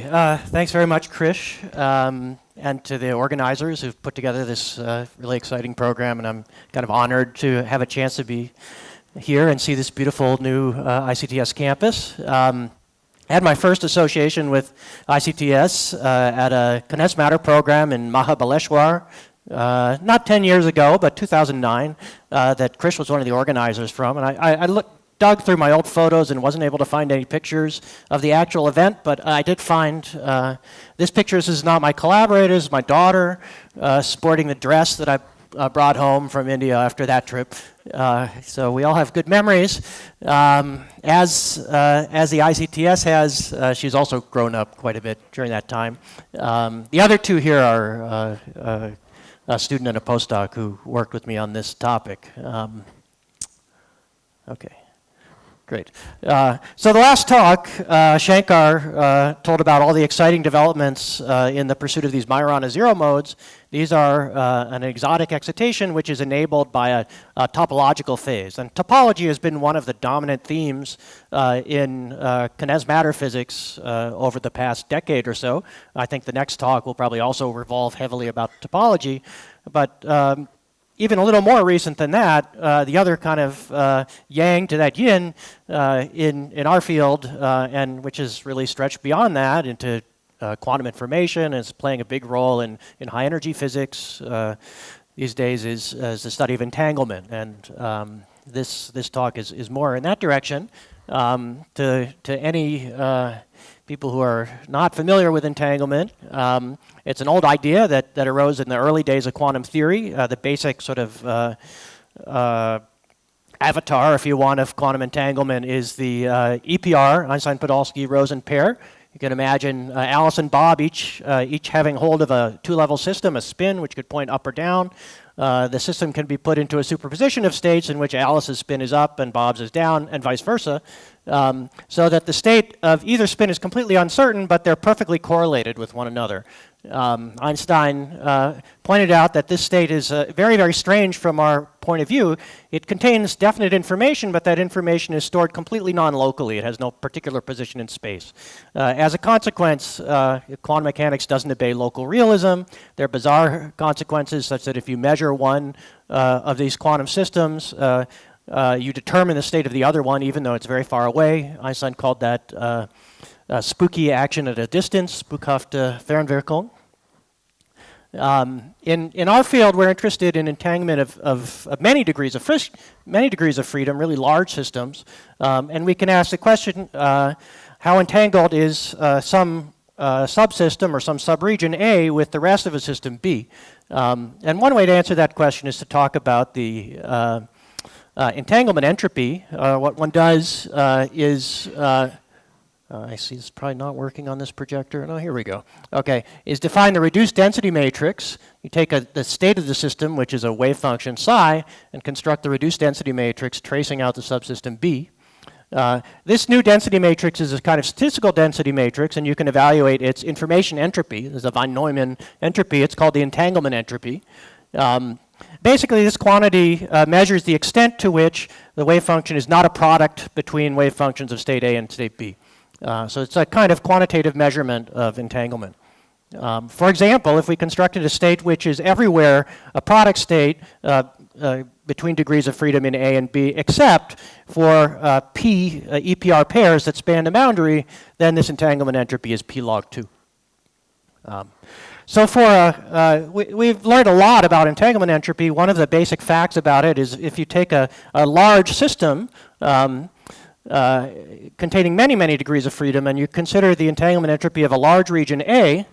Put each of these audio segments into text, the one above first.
Thanks very much, Krish, and to the organizers who've put together this really exciting program. And I'm kind of honored to have a chance to be here and see this beautiful new ICTS campus. I had my first association with ICTS at a condensed matter program in Mahabaleshwar, not 10 years ago, but 2009, that Krish was one of the organizers from. And I dug through my old photos and wasn't able to find any pictures of the actual event, but I did find this picture. This is not my collaborators, my daughter, sporting the dress that I brought home from India after that trip. So we all have good memories. As the ICTS has, she's also grown up quite a bit during that time. The other two here are a student and a postdoc who worked with me on this topic. Okay. Great. So the last talk, Shankar told about all the exciting developments in the pursuit of these Majorana zero modes. These are an exotic excitation which is enabled by a topological phase. And topology has been one of the dominant themes in condensed matter physics over the past decade or so. I think the next talk will probably also revolve heavily about topology. But even a little more recent than that, the other kind of yang to that yin in our field, and which is really stretched beyond that into quantum information, and is playing a big role in high energy physics these days, is the study of entanglement. And this talk is more in that direction. To any people who are not familiar with entanglement, it's an old idea that arose in the early days of quantum theory. The basic sort of avatar, if you want, of quantum entanglement is the EPR, Einstein-Podolsky-Rosen pair. You can imagine Alice and Bob each having hold of a two-level system, a spin, which could point up or down. The system can be put into a superposition of states in which Alice's spin is up and Bob's is down, and vice versa, so that the state of either spin is completely uncertain, but they're perfectly correlated with one another. Einstein pointed out that this state is very, very strange from our point of view. It contains definite information, but that information is stored completely non-locally. It has no particular position in space. As a consequence, quantum mechanics doesn't obey local realism. There are bizarre consequences, such that if you measure one of these quantum systems, you determine the state of the other one, even though it's very far away. Einstein called that spooky action at a distance, spukhafte Fernwirkung. In our field, we're interested in entanglement of many degrees of freedom, really large systems, and we can ask the question: how entangled is some subsystem or some subregion A with the rest of a system B? And one way to answer that question is to talk about the entanglement entropy. What one does is I see it's probably not working on this projector. No, here we go. Okay, is define the reduced density matrix. You take the state of the system, which is a wave function psi, and construct the reduced density matrix tracing out the subsystem B. This new density matrix is a kind of statistical density matrix, and you can evaluate its information entropy. There's a von Neumann entropy. It's called the entanglement entropy. Basically, this quantity measures the extent to which the wave function is not a product between wave functions of state A and state B. So it's a kind of quantitative measurement of entanglement. For example, if we constructed a state which is everywhere a product state between degrees of freedom in A and B, except for P EPR pairs that span the boundary, then this entanglement entropy is P log 2. So we've learned a lot about entanglement entropy. One of the basic facts about it is if you take a large system containing many, many degrees of freedom, and you consider the entanglement entropy of a large region A,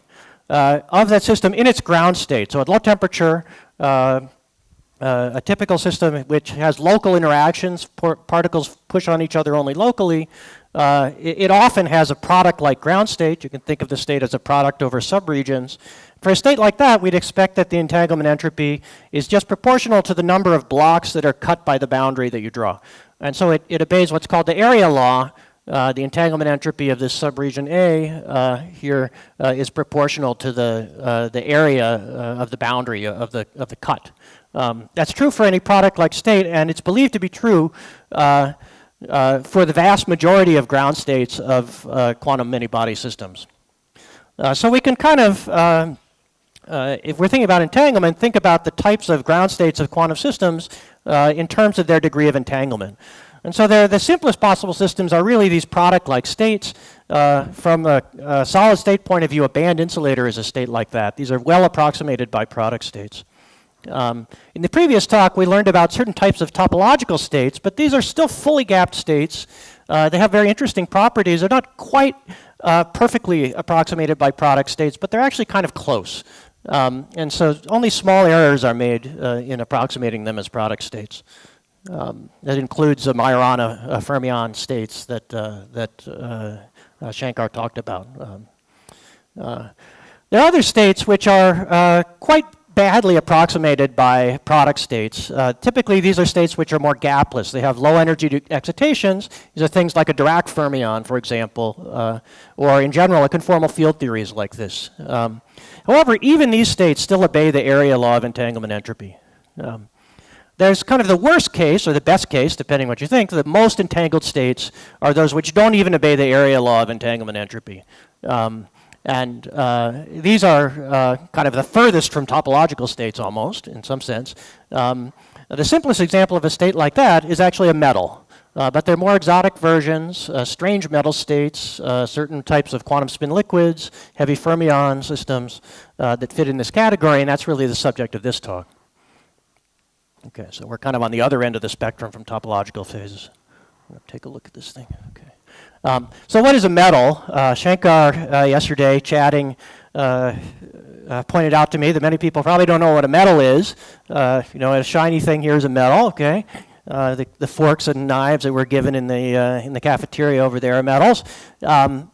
of that system in its ground state. So at low temperature, a typical system which has local interactions, particles push on each other only locally, it often has a product-like ground state. You can think of the state as a product over subregions. For a state like that, we'd expect that the entanglement entropy is just proportional to the number of blocks that are cut by the boundary that you draw. And so it obeys what's called the area law. The entanglement entropy of this subregion A here is proportional to the area of the boundary of the cut. That's true for any product-like state, and it's believed to be true for the vast majority of ground states of quantum many-body systems. So we can kind of, if we're thinking about entanglement, think about the types of ground states of quantum systems in terms of their degree of entanglement. And so the simplest possible systems are really these product-like states. From a solid state point of view, a band insulator is a state like that. These are well approximated by product states. In the previous talk, we learned about certain types of topological states, but these are still fully gapped states. They have very interesting properties. They're not quite perfectly approximated by product states, but they're actually kind of close. And so only small errors are made in approximating them as product states. That includes the Majorana fermion states that Shankar talked about. There are other states which are quite badly approximated by product states. Typically, these are states which are more gapless. They have low energy excitations. These are things like a Dirac fermion, for example, or in general, a conformal field theory is like this. However, even these states still obey the area law of entanglement entropy. There's kind of the worst case, or the best case, depending what you think. The most entangled states are those which don't even obey the area law of entanglement entropy. These are kind of the furthest from topological states almost, in some sense. The simplest example of a state like that is actually a metal. But there are more exotic versions, strange metal states, certain types of quantum spin liquids, heavy fermion systems that fit in this category, and that's really the subject of this talk. Okay, so we're kind of on the other end of the spectrum from topological phases. I'm going to take a look at this thing. Okay. So what is a metal? Shankar yesterday chatting pointed out to me that many people probably don't know what a metal is. You know, a shiny thing here is a metal. Okay. The forks and knives that were given in the cafeteria over there are metals. To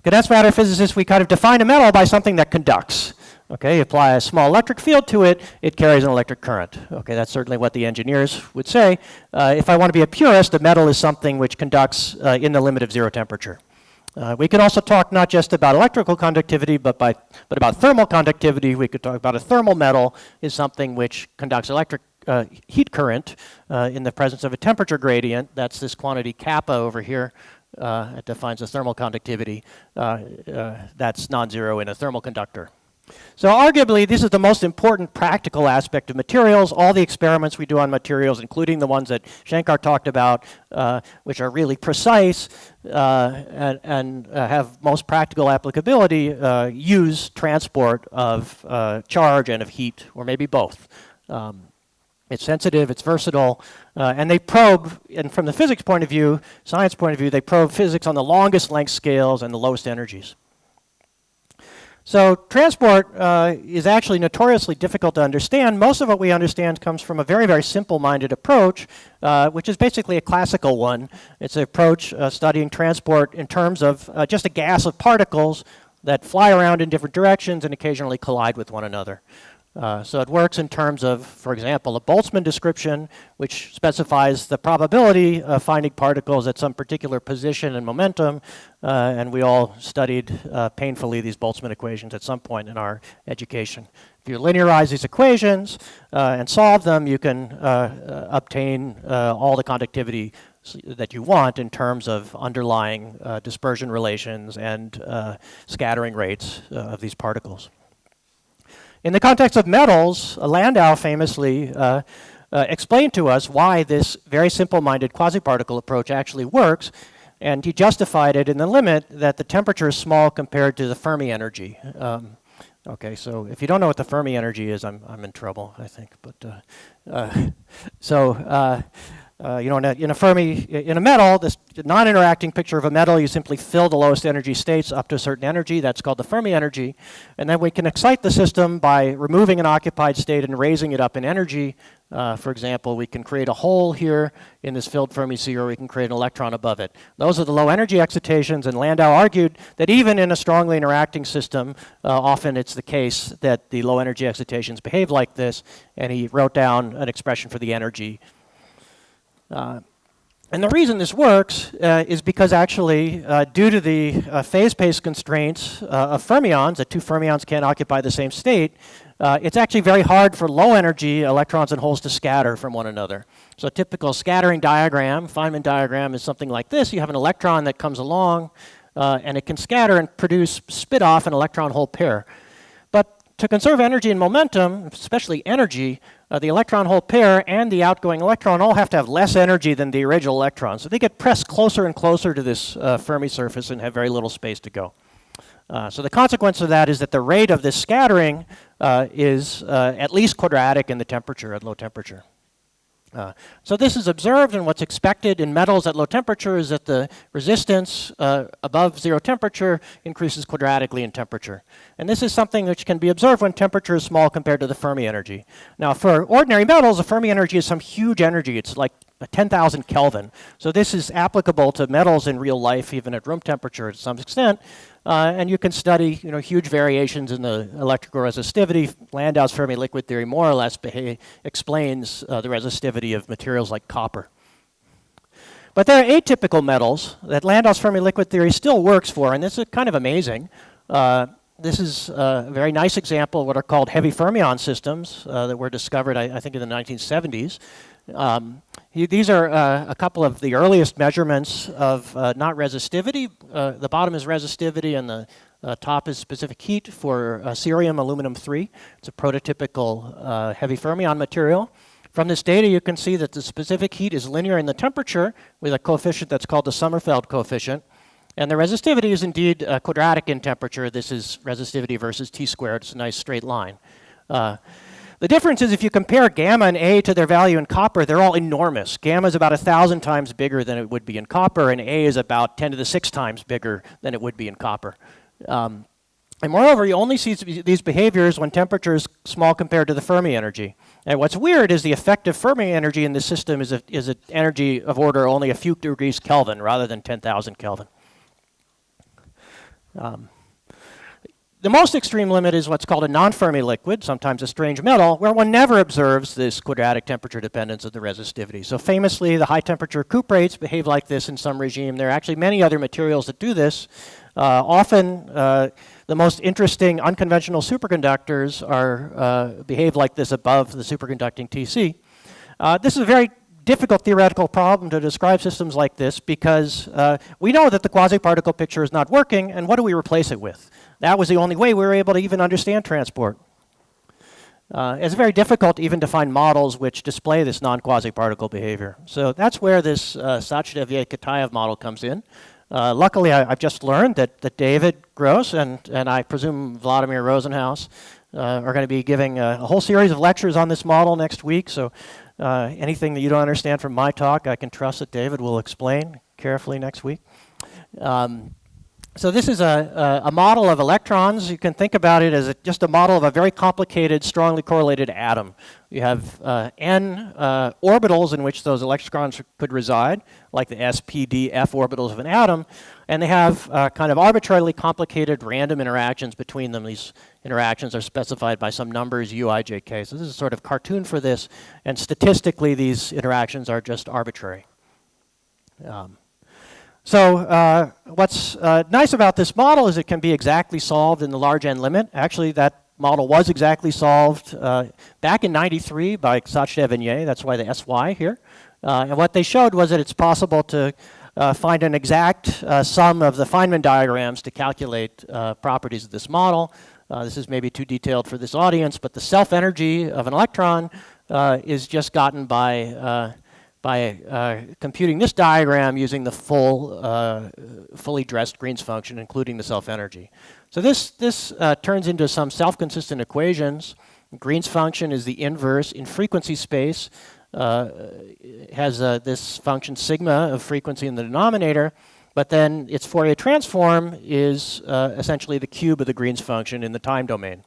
condensed matter physicists, we kind of define a metal by something that conducts. Okay, you apply a small electric field to it, it carries an electric current. Okay, that's certainly what the engineers would say. If I want to be a purist, a metal is something which conducts in the limit of zero temperature. We can also talk not just about electrical conductivity, but about thermal conductivity. We could talk about a thermal metal is something which conducts electric heat current in the presence of a temperature gradient. That's this quantity kappa over here. It defines the thermal conductivity. That's non-zero in a thermal conductor. So arguably, this is the most important practical aspect of materials. All the experiments we do on materials, including the ones that Shankar talked about, which are really precise and have most practical applicability, use transport of charge and of heat, or maybe both. It's sensitive, it's versatile, and they probe, and from the physics point of view, science point of view, they probe physics on the longest length scales and the lowest energies. So transport is actually notoriously difficult to understand. Most of what we understand comes from a very, very simple-minded approach, which is basically a classical one. It's an approach studying transport in terms of just a gas of particles that fly around in different directions and occasionally collide with one another. So it works in terms of, for example, a Boltzmann description, which specifies the probability of finding particles at some particular position and momentum. And we all studied painfully these Boltzmann equations at some point in our education. If you linearize these equations and solve them, you can obtain all the conductivity that you want in terms of underlying dispersion relations and scattering rates of these particles. In the context of metals, Landau famously explained to us why this very simple-minded quasi-particle approach actually works, and he justified it in the limit that the temperature is small compared to the Fermi energy. Okay, so if you don't know what the Fermi energy is, I'm in trouble, I think. But you know, in a metal, this non-interacting picture of a metal, you simply fill the lowest energy states up to a certain energy. That's called the Fermi energy. And then we can excite the system by removing an occupied state and raising it up in energy. For example, we can create a hole here in this filled Fermi sea, or we can create an electron above it. Those are the low energy excitations, and Landau argued that even in a strongly interacting system, often it's the case that the low energy excitations behave like this, and he wrote down an expression for the energy. And the reason this works is because actually, due to the phase space constraints of fermions, that two fermions can't occupy the same state, it's actually very hard for low energy electrons and holes to scatter from one another. So a typical scattering diagram, Feynman diagram, is something like this. You have an electron that comes along, and it can scatter and spit off an electron-hole pair. But to conserve energy and momentum, especially energy, the electron-hole pair and the outgoing electron all have to have less energy than the original electron. So they get pressed closer and closer to this Fermi surface and have very little space to go. So the consequence of that is that the rate of this scattering is at least quadratic in the temperature, at low temperature. So this is observed, and what's expected in metals at low temperature is that the resistance above 0 temperature increases quadratically in temperature. And this is something which can be observed when temperature is small compared to the Fermi energy. Now for ordinary metals, the Fermi energy is some huge energy. It's like 10,000 Kelvin. So this is applicable to metals in real life, even at room temperature to some extent. And you can study, huge variations in the electrical resistivity. Landau's Fermi liquid theory more or less explains the resistivity of materials like copper. But there are atypical metals that Landau's Fermi liquid theory still works for, and this is kind of amazing. This is a very nice example of what are called heavy fermion systems that were discovered, I think, in the 1970s. These are a couple of the earliest measurements of not resistivity. The bottom is resistivity and the top is specific heat for cerium aluminum-3. It's a prototypical heavy fermion material. From this data you can see that the specific heat is linear in the temperature with a coefficient that's called the Sommerfeld coefficient. And the resistivity is indeed quadratic in temperature. This is resistivity versus T squared. It's a nice straight line. The difference is if you compare gamma and A to their value in copper, they're all enormous. Gamma is about 1,000 times bigger than it would be in copper, and A is about 10 to the 6 times bigger than it would be in copper. And moreover, you only see these behaviors when temperature is small compared to the Fermi energy. And what's weird is the effective Fermi energy in this system is an energy of order only a few degrees Kelvin rather than 10,000 Kelvin. The most extreme limit is what's called a non-Fermi liquid, sometimes a strange metal, where one never observes this quadratic temperature dependence of the resistivity. So famously, the high temperature cuprates behave like this in some regime. There are actually many other materials that do this. Often, the most interesting unconventional superconductors behave like this above the superconducting TC. This is a very difficult theoretical problem to describe systems like this because we know that the quasi-particle picture is not working, and what do we replace it with? That was the only way we were able to even understand transport. It's very difficult even to find models which display this non-quasi-particle behavior. So that's where this Sachdev-Ye-Kitaev model comes in. Luckily, I've just learned that David Gross and I presume Vladimir Rosenhaus are going to be giving a whole series of lectures on this model next week. So anything that you don't understand from my talk, I can trust that David will explain carefully next week. So this is a model of electrons. You can think about it as just a model of a very complicated, strongly correlated atom. You have n orbitals in which those electrons could reside, like the s, p, d, f orbitals of an atom, and they have kind of arbitrarily complicated random interactions between them. These interactions are specified by some numbers, u, i, j, k. So this is a sort of cartoon for this, and statistically these interactions are just arbitrary. So what's nice about this model is it can be exactly solved in the large n limit. Actually, that model was exactly solved back in '93 by Sachdev and Ye. That's why the SY here. And what they showed was that it's possible to find an exact sum of the Feynman diagrams to calculate properties of this model. This is maybe too detailed for this audience, but the self-energy of an electron is just gotten by computing this diagram using the fully dressed Green's function, including the self-energy. So this turns into some self-consistent equations. Green's function is the inverse in frequency space. Has this function sigma of frequency in the denominator, but then its Fourier transform is essentially the cube of the Green's function in the time domain.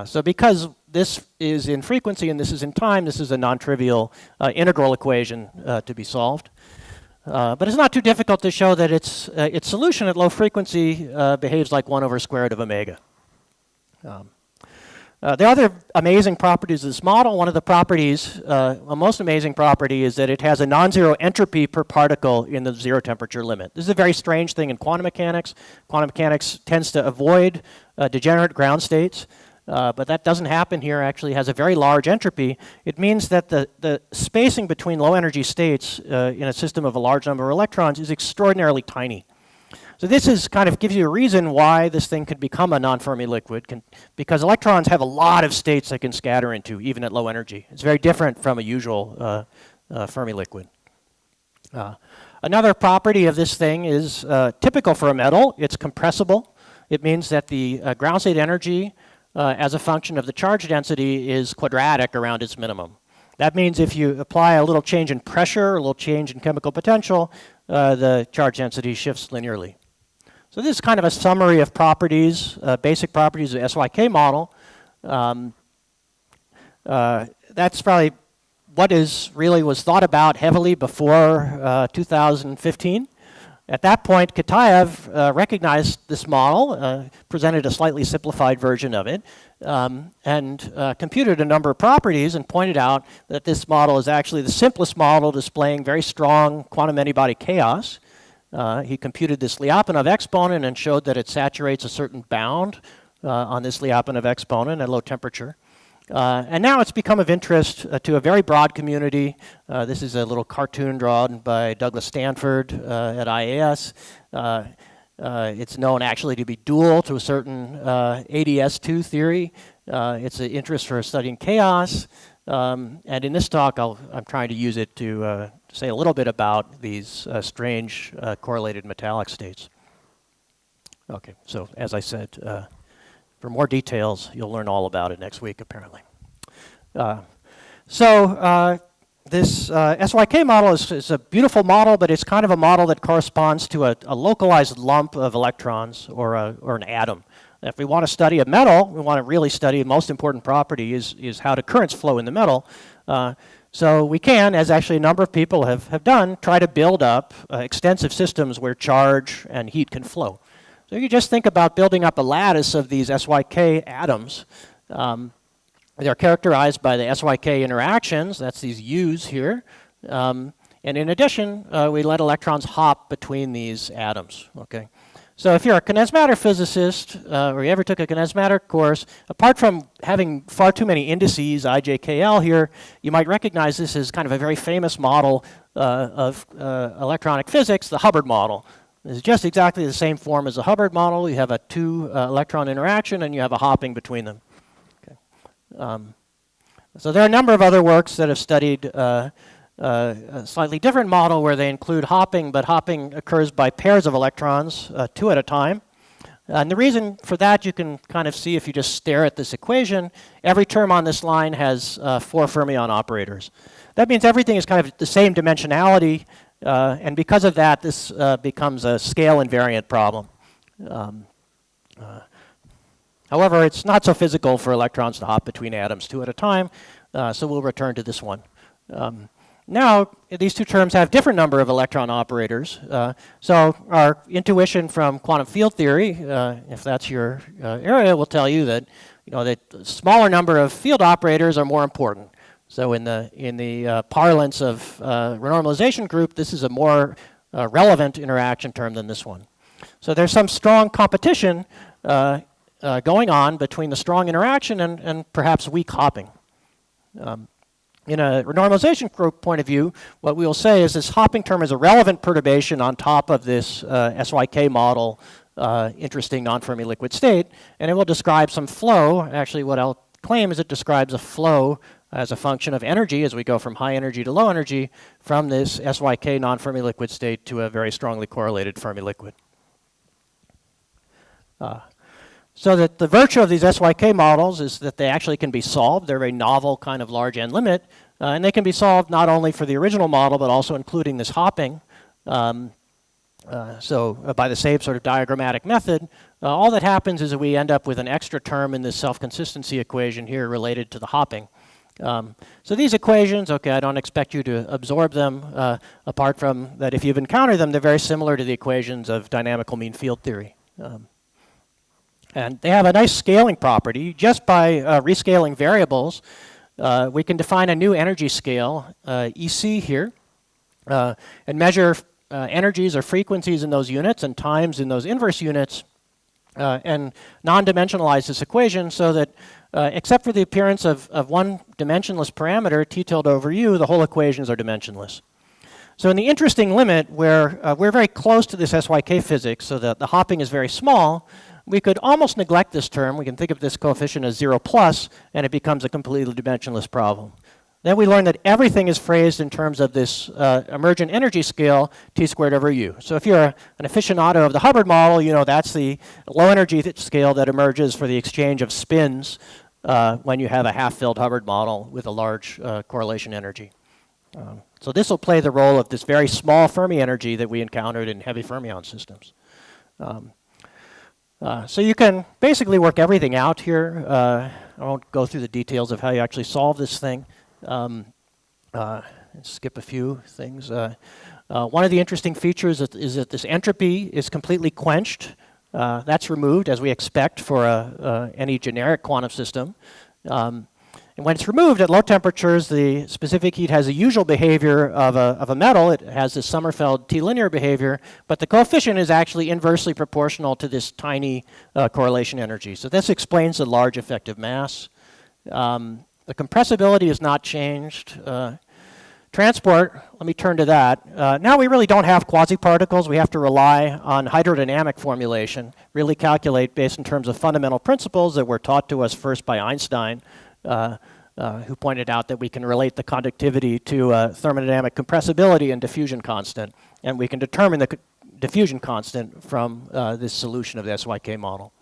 So because this is in frequency and this is in time, this is a non-trivial integral equation to be solved. But it's not too difficult to show that its solution at low frequency behaves like 1 over square root of omega. The other amazing properties of this model, one of the properties, a most amazing property, is that it has a non-zero entropy per particle in the zero temperature limit. This is a very strange thing in quantum mechanics. Quantum mechanics tends to avoid degenerate ground states. But that doesn't happen here. Actually, it has a very large entropy. It means that the spacing between low energy states in a system of a large number of electrons is extraordinarily tiny. So this is kind of gives you a reason why this thing could become a non-Fermi liquid, because electrons have a lot of states they can scatter into, even at low energy. It's very different from a usual Fermi liquid. Another property of this thing is typical for a metal. It's compressible. It means that the ground state energy as a function of the charge density is quadratic around its minimum. That means if you apply a little change in pressure, a little change in chemical potential, the charge density shifts linearly. So this is kind of a summary of properties, basic properties of the SYK model. That's probably what was thought about heavily before 2015. At that point, Kitaev recognized this model, presented a slightly simplified version of it, and computed a number of properties and pointed out that this model is actually the simplest model displaying very strong quantum many-body chaos. He computed this Lyapunov exponent and showed that it saturates a certain bound on this Lyapunov exponent at low temperature. And now it's become of interest to a very broad community. This is a little cartoon drawn by Douglas Stanford at IAS. It's known actually to be dual to a certain ADS2 theory. It's an interest for studying chaos. And in this talk, I'm trying to use it to say a little bit about these strange correlated metallic states. Okay, so as I said, for more details, you'll learn all about it next week, apparently. This SYK model is a beautiful model, but it's kind of a model that corresponds to a localized lump of electrons or an atom. If we want to study a metal, we want to really study the most important property is how do currents flow in the metal. So we can, as actually a number of people have done, try to build up extensive systems where charge and heat can flow. So you just think about building up a lattice of these SYK atoms. They're characterized by the SYK interactions. That's these U's here. And in addition, we let electrons hop between these atoms. Okay. So if you're a condensed matter physicist, or you ever took a condensed matter course, apart from having far too many indices, I, J, K, L here, you might recognize this as kind of a very famous model of electronic physics, the Hubbard model. It's just exactly the same form as the Hubbard model. You have a two electron interaction and you have a hopping between them. Okay. So there are a number of other works that have studied a slightly different model where they include hopping, but hopping occurs by pairs of electrons, two at a time. And the reason for that you can kind of see if you just stare at this equation. Every term on this line has 4 fermion operators. That means everything is kind of the same dimensionality, and because of that, this becomes a scale invariant problem. However, it's not so physical for electrons to hop between atoms 2 at a time, so we'll return to this one. Now, these two terms have different number of electron operators. So our intuition from quantum field theory, if that's your area, will tell you that that smaller number of field operators are more important. So in the parlance of renormalization group, this is a more relevant interaction term than this one. So there's some strong competition going on between the strong interaction and perhaps weak hopping. In a renormalization group point of view, what we will say is this hopping term is a relevant perturbation on top of this SYK model interesting non-Fermi liquid state, and it will describe some flow. Actually, what I'll claim is it describes a flow as a function of energy as we go from high energy to low energy from this SYK non-Fermi liquid state to a very strongly correlated Fermi liquid. So that the virtue of these SYK models is that they actually can be solved. They're a very novel kind of large n limit, and they can be solved not only for the original model but also including this hopping. By the same sort of diagrammatic method, all that happens is that we end up with an extra term in this self-consistency equation here related to the hopping. So these equations, okay, I don't expect you to absorb them, apart from that if you've encountered them, they're very similar to the equations of dynamical mean field theory. And they have a nice scaling property. Just by rescaling variables, we can define a new energy scale, EC here, and measure energies or frequencies in those units and times in those inverse units, and non-dimensionalize this equation so that except for the appearance of one dimensionless parameter, t tilde over u, the whole equations are dimensionless. So in the interesting limit, where we're very close to this SYK physics, so that the hopping is very small, we could almost neglect this term. We can think of this coefficient as 0 plus, and it becomes a completely dimensionless problem. Then we learn that everything is phrased in terms of this emergent energy scale, t squared over u. So if you're an aficionado of the Hubbard model, you know that's the low energy scale that emerges for the exchange of spins when you have a half-filled Hubbard model with a large correlation energy. So this will play the role of this very small Fermi energy that we encountered in heavy fermion systems. So you can basically work everything out here. I won't go through the details of how you actually solve this thing. Skip a few things. One of the interesting features is that this entropy is completely quenched. That's removed, as we expect for any generic quantum system. And when it's removed at low temperatures, the specific heat has the usual behavior of a metal. It has this Sommerfeld T-linear behavior, but the coefficient is actually inversely proportional to this tiny correlation energy. So this explains the large effective mass. The compressibility is not changed. Transport, let me turn to that. Now we really don't have quasi-particles. We have to rely on hydrodynamic formulation, really calculate based in terms of fundamental principles that were taught to us first by Einstein, who pointed out that we can relate the conductivity to thermodynamic compressibility and diffusion constant, and we can determine the diffusion constant from this solution of the SYK model.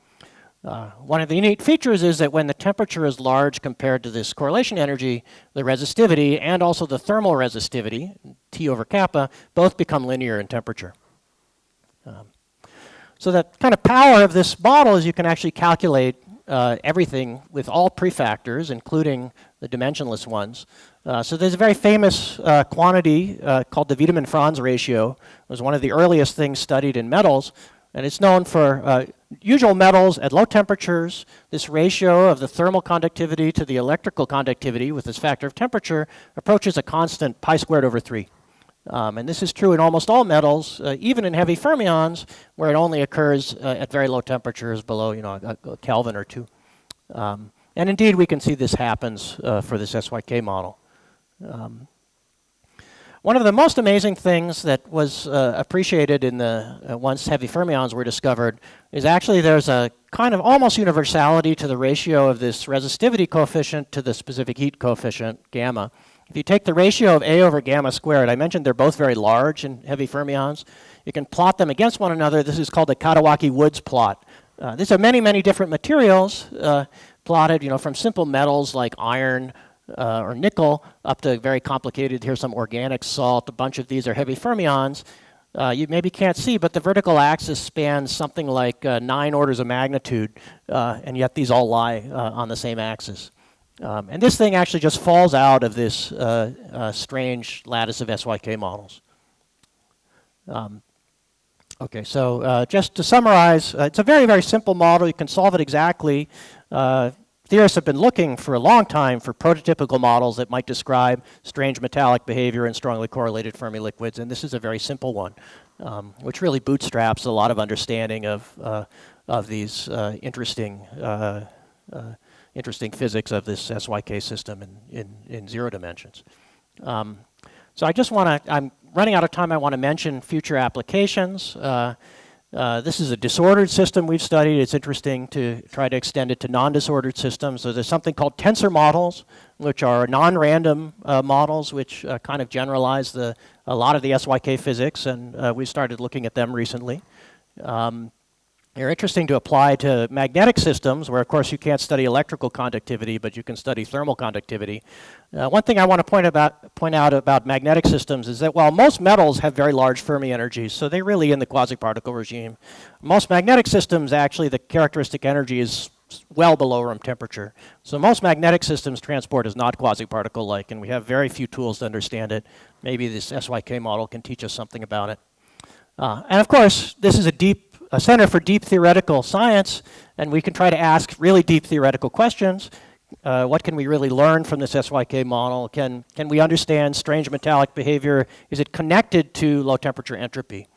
One of the unique features is that when the temperature is large compared to this correlation energy, the resistivity and also the thermal resistivity, T over kappa, both become linear in temperature. So the kind of power of this model is you can actually calculate everything with all prefactors, including the dimensionless ones. So there's a very famous quantity called the Wiedemann-Franz ratio. It was one of the earliest things studied in metals, and it's known for usual metals at low temperatures. This ratio of the thermal conductivity to the electrical conductivity with this factor of temperature approaches a constant pi squared over 3. And this is true in almost all metals, even in heavy fermions, where it only occurs at very low temperatures below, a Kelvin or 2. And indeed, we can see this happens for this SYK model. One of the most amazing things that was appreciated in the once heavy fermions were discovered is actually there's a kind of almost universality to the ratio of this resistivity coefficient to the specific heat coefficient, gamma. If you take the ratio of A over gamma squared, I mentioned they're both very large in heavy fermions. You can plot them against one another. This is called the Kadowaki Woods plot. These are many, many different materials plotted, from simple metals like iron or nickel up to very complicated, here's some organic salt. A bunch of these are heavy fermions. You maybe can't see, but the vertical axis spans something like 9 orders of magnitude, and yet these all lie on the same axis. And this thing actually just falls out of this strange lattice of SYK models. Okay, so just to summarize, it's a very, very simple model. You can solve it exactly. Theorists have been looking for a long time for prototypical models that might describe strange metallic behavior in strongly correlated Fermi liquids, and this is a very simple one, which really bootstraps a lot of understanding of these interesting physics of this SYK system in 0 dimensions. So I just want to, I'm running out of time. I want to mention future applications. This is a disordered system we've studied. It's interesting to try to extend it to non-disordered systems. So there's something called tensor models, which are non-random models, which kind of generalize a lot of the SYK physics, and we started looking at them recently. They're interesting to apply to magnetic systems, where of course you can't study electrical conductivity, but you can study thermal conductivity. One thing I want to point out about magnetic systems is that while most metals have very large Fermi energies, so they're really in the quasi-particle regime, most magnetic systems actually the characteristic energy is well below room temperature. So most magnetic systems transport is not quasi-particle-like, and we have very few tools to understand it. Maybe this SYK model can teach us something about it. And of course, this is a center for deep theoretical science, and we can try to ask really deep theoretical questions. What can we really learn from this SYK model? Can we understand strange metallic behavior? Is it connected to low temperature entropy?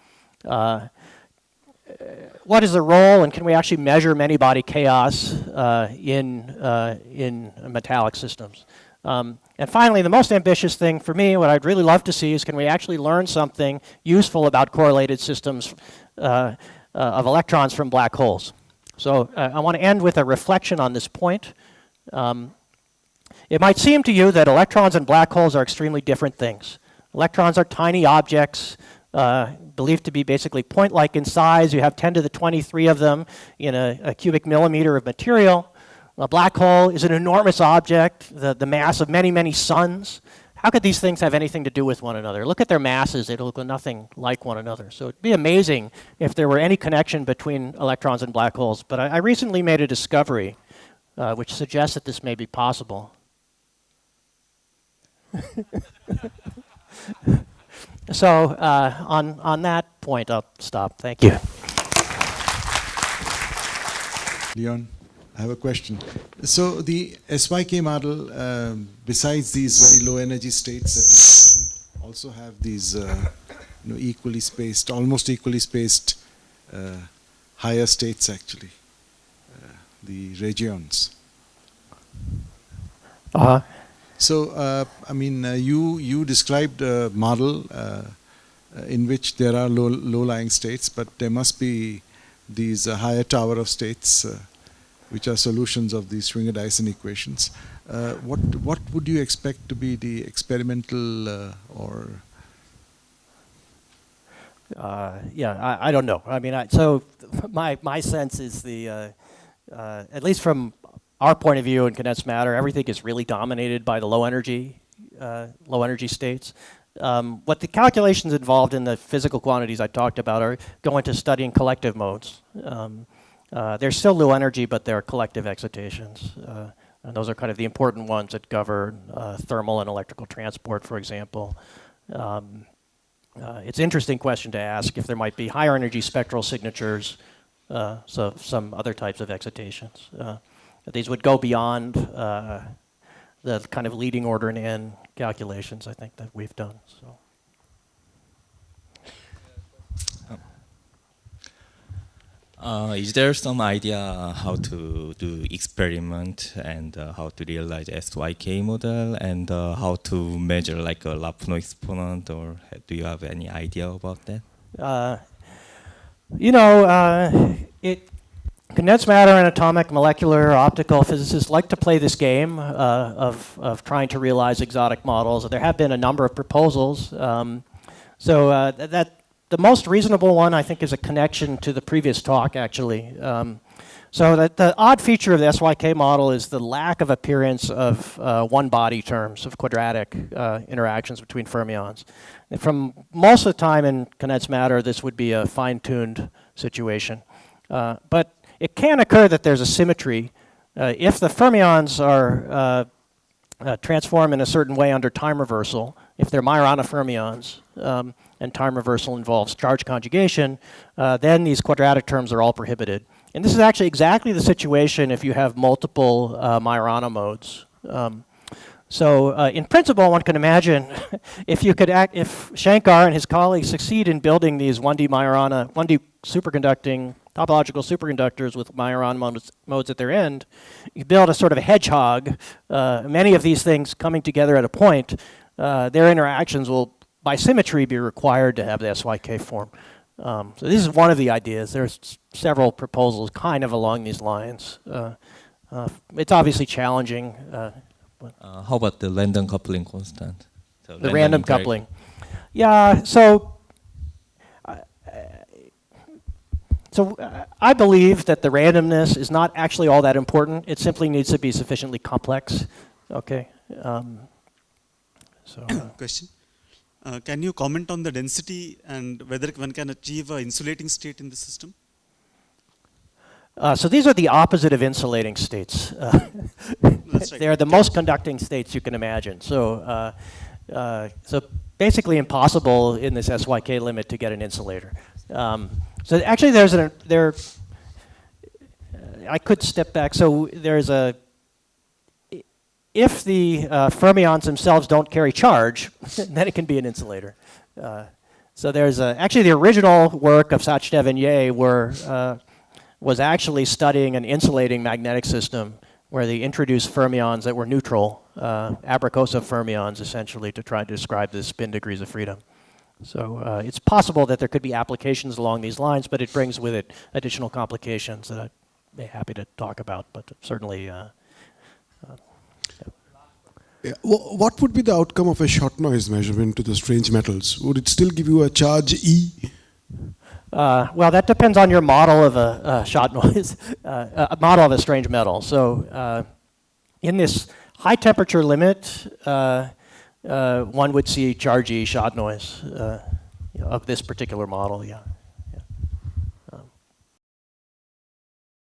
What is the role, and can we actually measure many-body chaos in metallic systems? And finally, the most ambitious thing for me, what I'd really love to see is can we actually learn something useful about correlated systems of electrons from black holes. So I want to end with a reflection on this point. It might seem to you that electrons and black holes are extremely different things. Electrons are tiny objects, believed to be basically point-like in size. You have 10 to the 23 of them in a cubic millimeter of material. A black hole is an enormous object, the mass of many, many suns. How could these things have anything to do with one another? Look at their masses, it'll look nothing like one another. So it'd be amazing if there were any connection between electrons and black holes. But I recently made a discovery which suggests that this may be possible. So on that point, I'll stop. Thank you. Leon, I have a question. So the SYK model, besides these very low energy states that you also have these equally spaced, almost equally spaced higher states actually, the regions. Uh-huh. So, I mean, you described a model in which there are low-lying states, but there must be these higher tower of states which are solutions of these Schwinger-Dyson equations. What would you expect to be the experimental Yeah, I don't know. I mean, so my sense is at least from our point of view in condensed matter, everything is really dominated by the low energy states. What the calculations involved in the physical quantities I talked about go into studying collective modes. They're still low energy, but they're collective excitations. And those are kind of the important ones that govern thermal and electrical transport, for example. It's an interesting question to ask if there might be higher energy spectral signatures, so some other types of excitations. These would go beyond the kind of leading order and N calculations I think that we've done. So. Is there some idea how to do experiment and how to realize SYK model and how to measure like a Lyapunov exponent, or do you have any idea about that? Condensed matter and atomic, molecular, optical physicists like to play this game of trying to realize exotic models. There have been a number of proposals. The most reasonable one, I think, is a connection to the previous talk, actually. So that the odd feature of the SYK model is the lack of appearance of one-body terms, of quadratic interactions between fermions. And from most of the time in condensed matter, this would be a fine-tuned situation. But it can occur that there's a symmetry. If the fermions are transformed in a certain way under time reversal, if they're Majorana fermions, and time reversal involves charge conjugation, then these quadratic terms are all prohibited. And this is actually exactly the situation if you have multiple Majorana modes. In principle, one can imagine if Shankar and his colleagues succeed in building these 1D superconducting topological superconductors with Majorana modes at their end, you build a sort of a hedgehog. Many of these things coming together at a point, their interactions will, by symmetry, be required to have the SYK form. So this is one of the ideas. There's several proposals kind of along these lines. It's obviously challenging. How about the random coupling constant? So the random coupling. Yeah, I believe that the randomness is not actually all that important. It simply needs to be sufficiently complex. Okay. Question. Can you comment on the density and whether one can achieve an insulating state in the system? So these are the opposite of insulating states. That's right. They're the most conducting states you can imagine. So basically impossible in this SYK limit to get an insulator. So actually I could step back. So if the fermions themselves don't carry charge, then it can be an insulator. So there's actually the original work of Sachdev and Ye was actually studying an insulating magnetic system where they introduced fermions that were neutral Abrikosa fermions, essentially, to try to describe the spin degrees of freedom. So it's possible that there could be applications along these lines, but it brings with it additional complications that I'd be happy to talk about, but certainly... Yeah. What would be the outcome of a short noise measurement to the strange metals? Would it still give you a charge E? Well, that depends on your model of a shot noise, a model of a strange metal. So in this high temperature limit, one would see charge E shot noise of this particular model, yeah.